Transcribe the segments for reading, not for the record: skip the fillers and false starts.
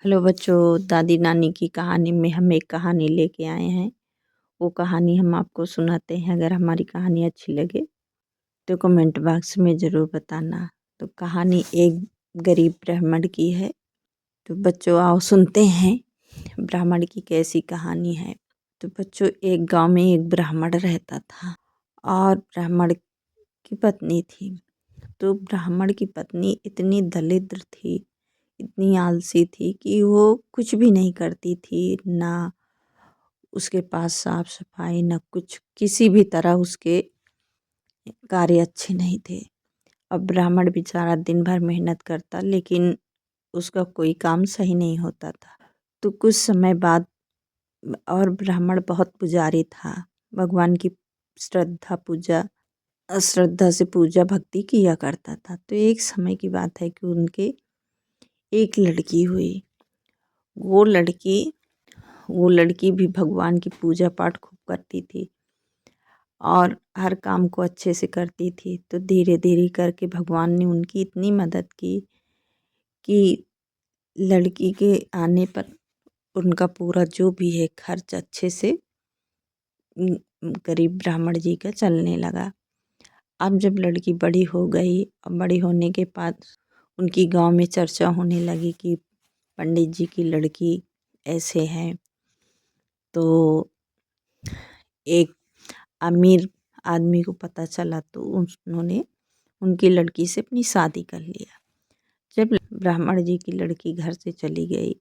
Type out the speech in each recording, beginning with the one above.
Hello बच्चों, दादी नानी की कहानी में हम एक कहानी लेके आए हैं। वो कहानी हम आपको सुनाते हैं। अगर हमारी कहानी अच्छी लगे तो कमेंट बॉक्स में ज़रूर बताना। तो कहानी एक गरीब ब्राह्मण की है। तो बच्चों आओ सुनते हैं ब्राह्मण की कैसी कहानी है। तो बच्चों, एक गांव में एक ब्राह्मण रहता था और ब्राह्मण की पत्नी थी। तो ब्राह्मण की पत्नी इतनी दरिद्र थी, इतनी आलसी थी कि वो कुछ भी नहीं करती थी। ना उसके पास साफ सफाई, ना कुछ, किसी भी तरह उसके कार्य अच्छे नहीं थे। अब ब्राह्मण बेचारा दिन भर मेहनत करता, लेकिन उसका कोई काम सही नहीं होता था। तो कुछ समय बाद, और ब्राह्मण बहुत पुजारी था, भगवान की श्रद्धा से पूजा भक्ति किया करता था। तो एक समय की बात है कि उनके एक लड़की हुई। वो लड़की भी भगवान की पूजा पाठ खूब करती थी और हर काम को अच्छे से करती थी। तो धीरे धीरे करके भगवान ने उनकी इतनी मदद की कि लड़की के आने पर उनका पूरा जो भी है खर्च अच्छे से गरीब ब्राह्मण जी का चलने लगा। अब जब लड़की बड़ी हो गई, और बड़ी होने के बाद उनकी गांव में चर्चा होने लगी कि पंडित जी की लड़की ऐसे है। तो एक अमीर आदमी को पता चला, तो उन्होंने उनकी लड़की से अपनी शादी कर लिया। जब ब्राह्मण जी की लड़की घर से चली गई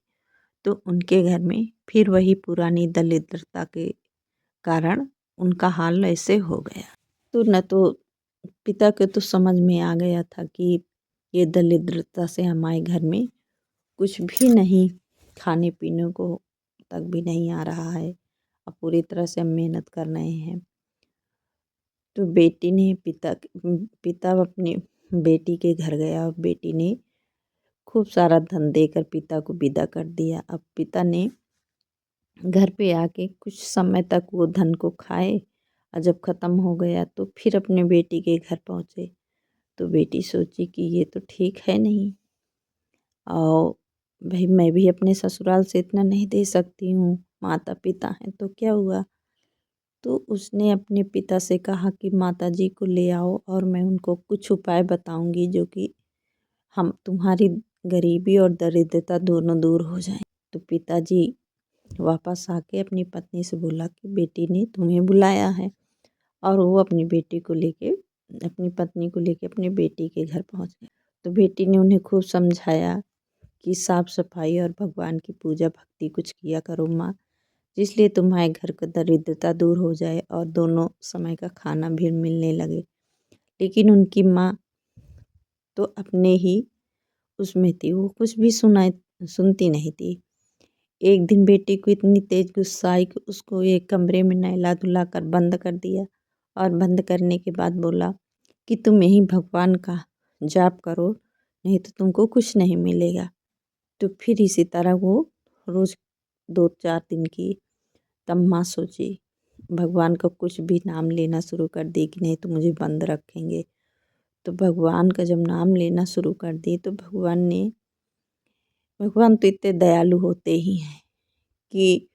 तो उनके घर में फिर वही पुरानी दरिद्रता के कारण उनका हाल ऐसे हो गया। तो न तो पिता के तो समझ में आ गया था कि ये दरिद्रता से हमारे घर में कुछ भी नहीं, खाने पीने को तक भी नहीं आ रहा है। अब पूरी तरह से हम मेहनत कर रहे हैं। तो बेटी ने पिता अपनी बेटी के घर गया और बेटी ने खूब सारा धन देकर पिता को विदा कर दिया। अब पिता ने घर पे आके कुछ समय तक वो धन को खाए, और जब ख़त्म हो गया तो फिर अपने बेटी के घर पहुँचे। तो बेटी सोची कि ये तो ठीक है नहीं, और भाई मैं भी अपने ससुराल से इतना नहीं दे सकती हूँ, माता पिता हैं तो क्या हुआ। तो उसने अपने पिता से कहा कि माता जी को ले आओ और मैं उनको कुछ उपाय बताऊंगी जो कि हम तुम्हारी गरीबी और दरिद्रता दोनों दूर हो जाए। तो पिताजी वापस आके अपनी पत्नी से बोला कि बेटी ने तुम्हें बुलाया है, और वो अपनी पत्नी को लेके अपनी बेटी के घर पहुंच गए। तो बेटी ने उन्हें खूब समझाया कि साफ सफाई और भगवान की पूजा भक्ति कुछ किया करो माँ, जिसलिए तुम्हारे घर का दरिद्रता दूर हो जाए और दोनों समय का खाना भी मिलने लगे। लेकिन उनकी माँ तो अपने ही उसमें थी, वो कुछ भी सुनती नहीं थी। एक दिन बेटी को इतनी तेज गुस्सा आई कि उसको एक कमरे में नहला धुला कर बंद कर दिया, और बंद करने के बाद बोला कि तुम यही भगवान का जाप करो, नहीं तो तुमको कुछ नहीं मिलेगा। तो फिर इसी तरह वो रोज़ 2-4 दिन की। तब माँ सोची, भगवान का कुछ भी नाम लेना शुरू कर दी कि नहीं तो मुझे बंद रखेंगे। तो भगवान का जब नाम लेना शुरू कर दी तो भगवान तो इतने दयालु होते ही हैं कि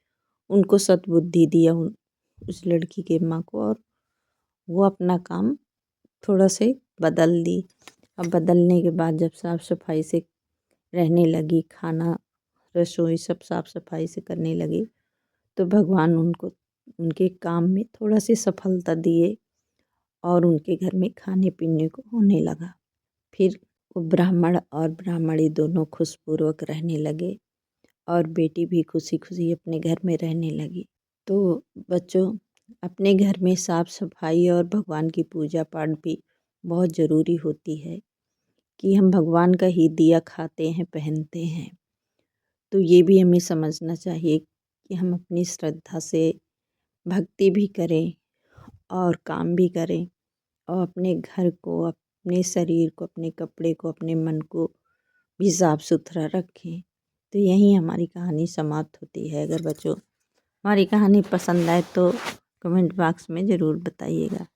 उनको सद्बुद्धि दिया उस लड़की के माँ को, और वो अपना काम थोड़ा से बदल दी। अब बदलने के बाद जब साफ़ सफाई से रहने लगी, खाना रसोई सब साफ़ सफाई से करने लगी, तो भगवान उनको उनके काम में थोड़ा सी सफलता दिए और उनके घर में खाने पीने को होने लगा। फिर वो ब्राह्मण और ब्राह्मणी दोनों खुशपूर्वक रहने लगे, और बेटी भी खुशी खुशी अपने घर में रहने लगी। तो बच्चों, अपने घर में साफ सफाई और भगवान की पूजा पाठ भी बहुत ज़रूरी होती है कि हम भगवान का ही दिया खाते हैं, पहनते हैं। तो ये भी हमें समझना चाहिए कि हम अपनी श्रद्धा से भक्ति भी करें और काम भी करें, और अपने घर को, अपने शरीर को, अपने कपड़े को, अपने मन को भी साफ सुथरा रखें। तो यहीं हमारी कहानी समाप्त होती है। अगर बच्चों हमारी कहानी पसंद आए तो कमेंट बॉक्स में ज़रूर बताइएगा।